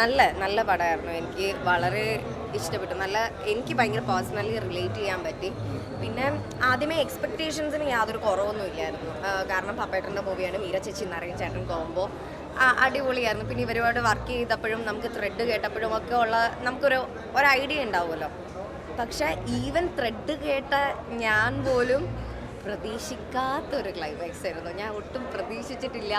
നല്ല നല്ല പടമായിരുന്നു. എനിക്ക് വളരെ ഇഷ്ടപ്പെട്ടു. എനിക്ക് ഭയങ്കര പേഴ്സണലി റിലേറ്റ് ചെയ്യാൻ പറ്റി. പിന്നെ ആദ്യമേ എക്സ്പെക്റ്റേഷൻസിന് യാതൊരു കുറവൊന്നും ഇല്ലായിരുന്നു. കാരണം പപ്പേട്ടൻ്റെ മൂവിയാണ്, മീര ചേച്ചി നരയൻ ചേട്ടൻ കോംബോ അടിപൊളിയായിരുന്നു. പിന്നെ ഇവരോട് വർക്ക് ചെയ്തപ്പോഴും നമുക്ക് ത്രെഡ് കേട്ടപ്പോഴും ഒക്കെ ഉള്ള നമുക്കൊരു ഐഡിയ ഉണ്ടാവുമല്ലോ. പക്ഷേ ഈവൻ ത്രെഡ് കേട്ട ഞാൻ പോലും പ്രതീക്ഷിക്കാത്തൊരു ക്ലൈമാക്സ് ആയിരുന്നു. ഞാൻ ഒട്ടും പ്രതീക്ഷിച്ചിട്ടില്ല.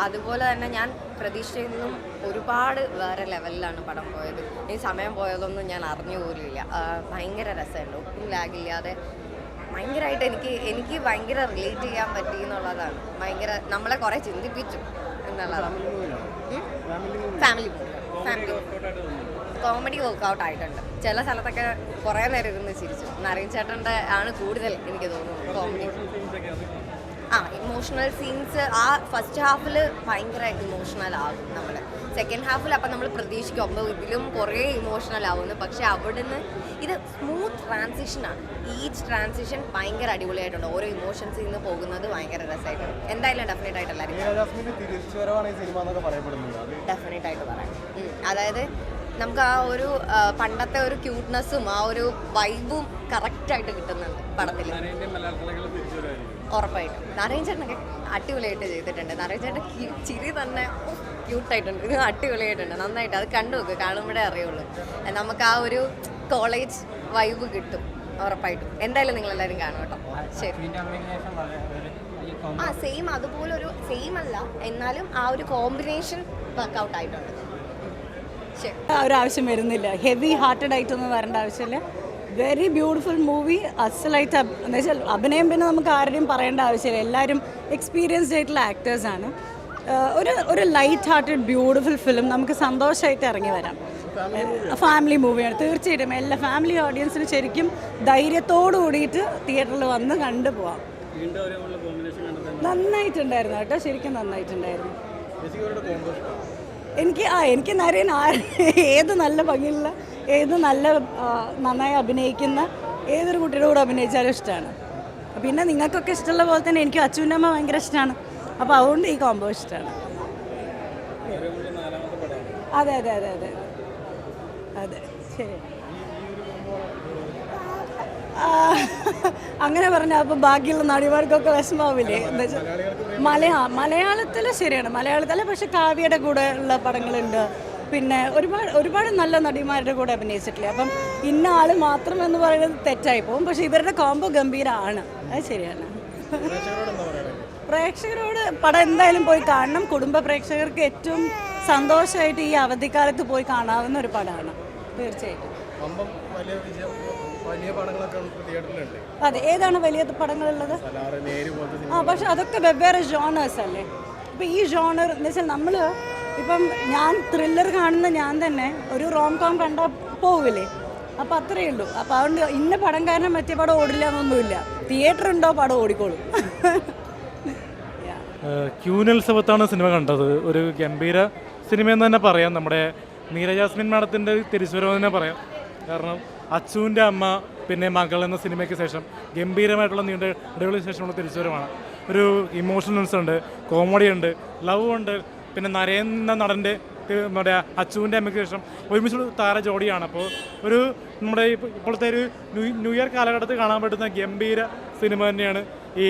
അതുപോലെ തന്നെ ഞാൻ പ്രതീക്ഷിച്ചതിനും ഒരുപാട് വേറെ ലെവലിലാണ് പടം പോയത്. ഈ സമയം പോയതൊന്നും ഞാൻ അറിഞ്ഞു പോലുമില്ല. ഭയങ്കര രസമായിരുന്നു. ഒട്ടും ലാഗില്ലാതെ ഭയങ്കരമായിട്ട് എനിക്ക് ഭയങ്കര റിലേറ്റ് ചെയ്യാൻ പറ്റി എന്നുള്ളതാണ്. നമ്മളെ കുറേ ചിന്തിപ്പിച്ചു എന്നുള്ളതാണ്. ഫാമിലി കോമഡി വർക്കൗട്ട് ആയിട്ടുണ്ട്. ചില സ്ഥലത്തൊക്കെ കുറേ നേരം ഇരുന്ന് ചിരിച്ചു. നരയൻ ചേട്ടൻ്റെ ആണ് കൂടുതൽ എനിക്ക് തോന്നുന്നു കോമഡി. ഇമോഷണൽ സീൻസ് ഫസ്റ്റ് ഹാഫിൽ ഭയങ്കര ഇമോഷണൽ ആകും നമ്മൾ. സെക്കൻഡ് ഹാഫിൽ അപ്പം നമ്മൾ പ്രതീക്ഷിക്കും അപ്പോൾ ഇതിലും കുറേ ഇമോഷണൽ ആവുന്നു. പക്ഷേ അവിടുന്ന് ഇത് സ്മൂത്ത് ട്രാൻസിഷനാണ്. ഈച്ച് ട്രാൻസിഷൻ ഭയങ്കര അടിപൊളിയായിട്ടുണ്ട്. ഓരോ ഇമോഷൻസിൽ നിന്ന് പോകുന്നത് ഭയങ്കര രസമായിട്ടുണ്ട്. എന്തായാലും ഡെഫിനറ്റ് ആയിട്ട് എല്ലാവരും ഡെഫിനറ്റ് ആയിട്ട് പറയാം. അതായത് നമുക്ക് ആ ഒരു പണ്ടത്തെ ഒരു ക്യൂട്ട്നെസ്സും ആ ഒരു വൈബും കറക്റ്റായിട്ട് കിട്ടുന്നുണ്ട് പടത്തിൽ. ഉറപ്പായിട്ടും നരയൻ ചേട്ടനൊക്കെ അടിപൊളിയായിട്ട് ചെയ്തിട്ടുണ്ട്. നരയൻ ചേട്ടൻ ചിരി തന്നെ ക്യൂട്ടായിട്ടുണ്ട്. ഇത് അടിപൊളിയായിട്ടുണ്ട്. നന്നായിട്ട് അത് കണ്ടു നോക്കുക, കാണുമ്പോഴേ അറിയുള്ളൂ. നമുക്ക് ആ ഒരു കോളേജ് വൈബ് കിട്ടും ഉറപ്പായിട്ടും. എന്തായാലും നിങ്ങളെല്ലാവരും കാണും കേട്ടോ. ശരി. സെയിം അതുപോലൊരു സെയിം അല്ല, എന്നാലും ആ ഒരു കോമ്പിനേഷൻ വർക്കൗട്ട് ആയിട്ടുണ്ട്. ഒരു ആവശ്യം വരുന്നില്ല. ഹെവി ഹാർട്ടഡ് ആയിട്ടൊന്നും വരേണ്ട ആവശ്യമില്ല. Very beautiful movie. അസലായിട്ട് എന്ന് വെച്ചാൽ അഭിനയം പിന്നെ നമുക്ക് ആരുടെയും പറയേണ്ട ആവശ്യമില്ല. എല്ലാവരും എക്സ്പീരിയൻസ്ഡ് ആയിട്ടുള്ള ആക്ടേഴ്സാണ്. ഒരു ലൈറ്റ് ഹാർട്ടഡ് ബ്യൂട്ടിഫുൾ ഫിലിം. നമുക്ക് സന്തോഷമായിട്ട് ഇറങ്ങി വരാം. ഫാമിലി മൂവിയാണ് തീർച്ചയായിട്ടും. എല്ലാ ഫാമിലി ഓഡിയൻസിന് ശരിക്കും ധൈര്യത്തോടു കൂടിയിട്ട് തിയേറ്ററിൽ വന്ന് കണ്ടു പോവാം. നന്നായിട്ടുണ്ടായിരുന്നു കേട്ടോ, ശരിക്കും നന്നായിട്ടുണ്ടായിരുന്നു. എനിക്ക് നരയൻ ഏത് നല്ല ഭംഗിയുള്ള ഏത് നന്നായി അഭിനയിക്കുന്ന ഏതൊരു കുട്ടിയുടെ കൂടെ അഭിനയിച്ചാലും ഇഷ്ടമാണ്. പിന്നെ നിങ്ങൾക്കൊക്കെ ഇഷ്ടമുള്ള പോലെ തന്നെ എനിക്ക് അച്ഛൻ്റെ അമ്മ ഭയങ്കര ഇഷ്ടമാണ്. അപ്പോൾ അതുകൊണ്ട് ഈ കോംബോ ഇഷ്ടമാണ്. അതെ അതെ അതെ അതെ അതെ ശരി. അങ്ങനെ പറഞ്ഞാൽ അപ്പോൾ ബാക്കിയുള്ള നടിമാർക്കൊക്കെ വിഷമാവില്ലേ? എന്താ വെച്ചാൽ മലയാളത്തിൽ ശരിയാണ്, മലയാളത്തിൽ. പക്ഷെ കാവ്യയുടെ കൂടെ ഉള്ള പടങ്ങളുണ്ട്. പിന്നെ ഒരുപാട് നല്ല നടിമാരുടെ കൂടെ അഭിനയിച്ചിട്ടില്ല. അപ്പം ഇന്ന ആൾ മാത്രം എന്ന് പറയുന്നത് തെറ്റായി പോകും. പക്ഷെ ഇവരുടെ കോംബോ ഗംഭീരമാണ്. അത് ശരിയാണ്. പ്രേക്ഷകരോട് പടം എന്തായാലും പോയി കാണണം. കുടുംബ പ്രേക്ഷകർക്ക് ഏറ്റവും സന്തോഷമായിട്ട് ഈ അവധിക്കാലത്ത് പോയി കാണാവുന്ന ഒരു പടമാണ് തീർച്ചയായിട്ടും. അതെ, ഏതാണ് വലിയ പടങ്ങളുള്ളത്? പക്ഷെ അതൊക്കെ വെവ്വേറെ ജോണേഴ്സ് അല്ലേ. ഇപ്പം ഈ ജോണർ എന്ന് വെച്ചാൽ നമ്മൾ ഇപ്പം ഞാൻ ത്രില്ലർ കാണുന്ന ഞാൻ തന്നെ ഒരു റോം കോം കണ്ടാൽ പോവില്ലേ? അപ്പം അത്രയേ ഉള്ളൂ. അപ്പം അതുകൊണ്ട് ഇന്ന പടം കാരണം മറ്റേ പടം ഓടില്ല എന്നൊന്നുമില്ല. തിയേറ്റർ ഉണ്ടോ പടം ഓടിക്കോളും. ക്യൂനുത്സവത്താണ് സിനിമ കണ്ടത്. ഒരു ഗംഭീര സിനിമയെന്ന് തന്നെ പറയാം. നമ്മുടെ മീര ജാസ്മിൻ മാഡത്തിൻ്റെ തിരിച്ചുവരവ് തന്നെ പറയാം. കാരണം അച്ചുവിൻ്റെ അമ്മ പിന്നെ മകൾ എന്ന സിനിമയ്ക്ക് ശേഷം ഗംഭീരമായിട്ടുള്ള നീണ്ട ഇടവേളയ്ക്ക് ശേഷമുള്ള തിരിച്ചുവരവാണ്. ഒരു ഇമോഷണൽസ് ഉണ്ട്, കോമഡി ഉണ്ട്, ലവ് ഉണ്ട്. പിന്നെ നരയൻ എന്ന നടൻ്റെ നമ്മുടെ അച്ചുവിൻ്റെ അമ്മയ്ക്ക് ശേഷം ഒരുമിച്ചുള്ള താര ജോഡിയാണ്. അപ്പോൾ നമ്മുടെ ഇപ്പോഴത്തെ ഒരു ന്യൂ ഇയർ കാലഘട്ടത്തിൽ കാണാൻ പറ്റുന്ന ഗംഭീര സിനിമ തന്നെയാണ് ഈ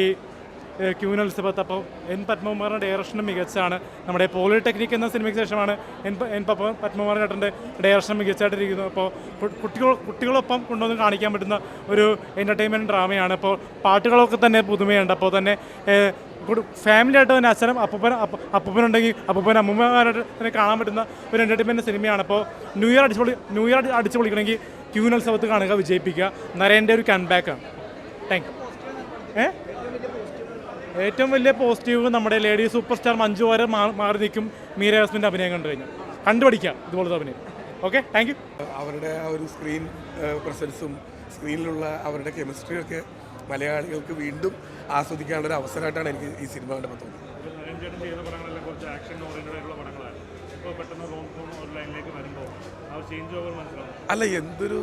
ക്യൂനുത്സവത്ത്. അപ്പോൾ എൻ പത്മകുമാറിൻ്റെ ഡയറക്ഷനും മികച്ചാണ്. നമ്മുടെ പോളിടെക്നിക് എന്ന സിനിമയ്ക്ക് ശേഷമാണ് എൻ പത്മകുമാർ ചേട്ടൻ്റെ ഡയറക്ഷൻ മികച്ചായിട്ടിരിക്കുന്നത്. അപ്പോൾ കുട്ടികളൊപ്പം കൊണ്ടുവന്ന് കാണിക്കാൻ പറ്റുന്ന ഒരു എൻ്റർടൈൻമെൻറ്റ് ഡ്രാമയാണ്. അപ്പോൾ പാട്ടുകളൊക്കെ തന്നെ പുതുമയുണ്ട്. അപ്പോൾ തന്നെ ഫാമിലി ആയിട്ട് തന്നെ അച്ഛനും അപ്പൂപ്പനുണ്ടെങ്കിൽ അപ്പൂപ്പൻ അമ്മൂമ്മമാരായിട്ട് തന്നെ കാണാൻ പറ്റുന്ന ഒരു എൻ്റർടൈൻമെൻറ്റ് സിനിമയാണ്. അപ്പോൾ ന്യൂ ഇയർ അടിച്ചു പൊളിക്കണമെങ്കിൽ ക്യൂനുത്സവത്ത് കാണുക, വിജയിപ്പിക്കുക. നരേൻ്റെ ഒരു കൺബാക്കാണ്. Thank you. ഏറ്റവും വലിയ പോസിറ്റീവ് നമ്മുടെ lady super star Manju Warrier മാറി നിൽക്കും മീര ജാസ്മിൻ്റെ അഭിനയം കണ്ടു കഴിഞ്ഞാൽ. കണ്ടുപഠിക്കുക ഇതുപോലത്തെ അഭിനയം. Okay, thank you. അവരുടെ ആ ഒരു സ്ക്രീൻ പ്രസൻസും സ്ക്രീനിലുള്ള അവരുടെ കെമിസ്ട്രിയൊക്കെ മലയാളികൾക്ക് വീണ്ടും ആസ്വദിക്കാനുള്ളൊരു അവസരമായിട്ടാണ് എനിക്ക് ഈ സിനിമ കണ്ടപ്പോൾ തോന്നുന്നത്. അല്ല, എന്തൊരു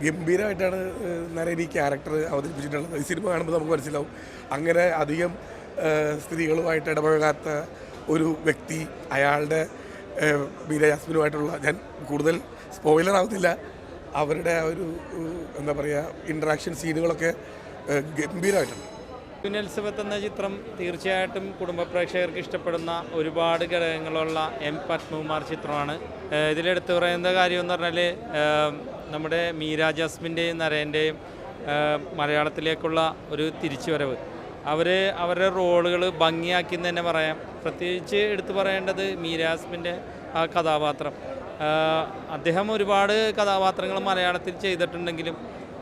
ഗംഭീരമായിട്ടാണ് നരേൻ ഈ ക്യാരക്ടർ അവതരിപ്പിച്ചിട്ടുള്ളത്. ഈ സിനിമ കാണുമ്പോൾ നമുക്ക് മനസ്സിലാവും. അങ്ങനെ അധികം സ്ത്രീകളുമായിട്ട് ഇടപഴകാത്ത ഒരു വ്യക്തി, അയാളുടെ മീര ജാസ്മിനുമായിട്ടുള്ള, ഞാൻ കൂടുതൽ സ്പോയിലർ ആവുന്നില്ല, അവരുടെ ആ ഒരു എന്താ പറയുക ഇൻട്രാക്ഷൻ സീനുകളൊക്കെ ഗംഭീരമായിട്ടുണ്ട്. എലിസബത്ത് എന്ന ചിത്രം തീർച്ചയായിട്ടും കുടുംബ പ്രേക്ഷകർക്ക് ഇഷ്ടപ്പെടുന്ന ഒരുപാട് ഘടകങ്ങളുള്ള എം പത്മകുമാർ ചിത്രമാണ്. ഇതിലെടുത്ത് പറയുന്ന കാര്യം എന്ന് പറഞ്ഞാൽ നമ്മുടെ മീര ജാസ്മിൻ്റെയും നരേൻ്റെയും മലയാളത്തിലേക്കുള്ള ഒരു തിരിച്ചുവരവ്, അവരുടെ റോളുകൾ ഭംഗിയാക്കി എന്ന് തന്നെ പറയാം. പ്രത്യേകിച്ച് എടുത്തു പറയേണ്ടത് മീര ജാസ്മിൻ്റെ ആ കഥാപാത്രം. അദ്ദേഹം ഒരുപാട് കഥാപാത്രങ്ങൾ മലയാളത്തിൽ ചെയ്തിട്ടുണ്ടെങ്കിലും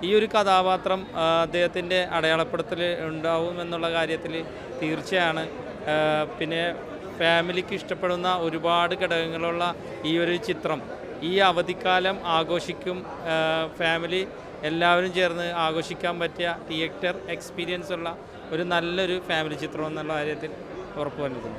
ഈ ഒരു കഥാപാത്രം അദ്ദേഹത്തിൻ്റെ അടയാളപ്പെടുത്തൽ ഉണ്ടാവും എന്നുള്ള കാര്യത്തിൽ തീർച്ചയാണ്. പിന്നെ ഫാമിലിക്ക് ഇഷ്ടപ്പെടുന്ന ഒരുപാട് ഘടകങ്ങളുള്ള ഈ ഒരു ചിത്രം ഈ അവധിക്കാലം ആഘോഷിക്കും, ഫാമിലി എല്ലാവരും ചേർന്ന് ആഘോഷിക്കാൻ പറ്റിയ തിയേറ്റർ എക്സ്പീരിയൻസ് ഉള്ള ഒരു നല്ലൊരു ഫാമിലി ചിത്രം എന്നുള്ള കാര്യത്തിൽ ഉറപ്പ് നൽകുന്നു.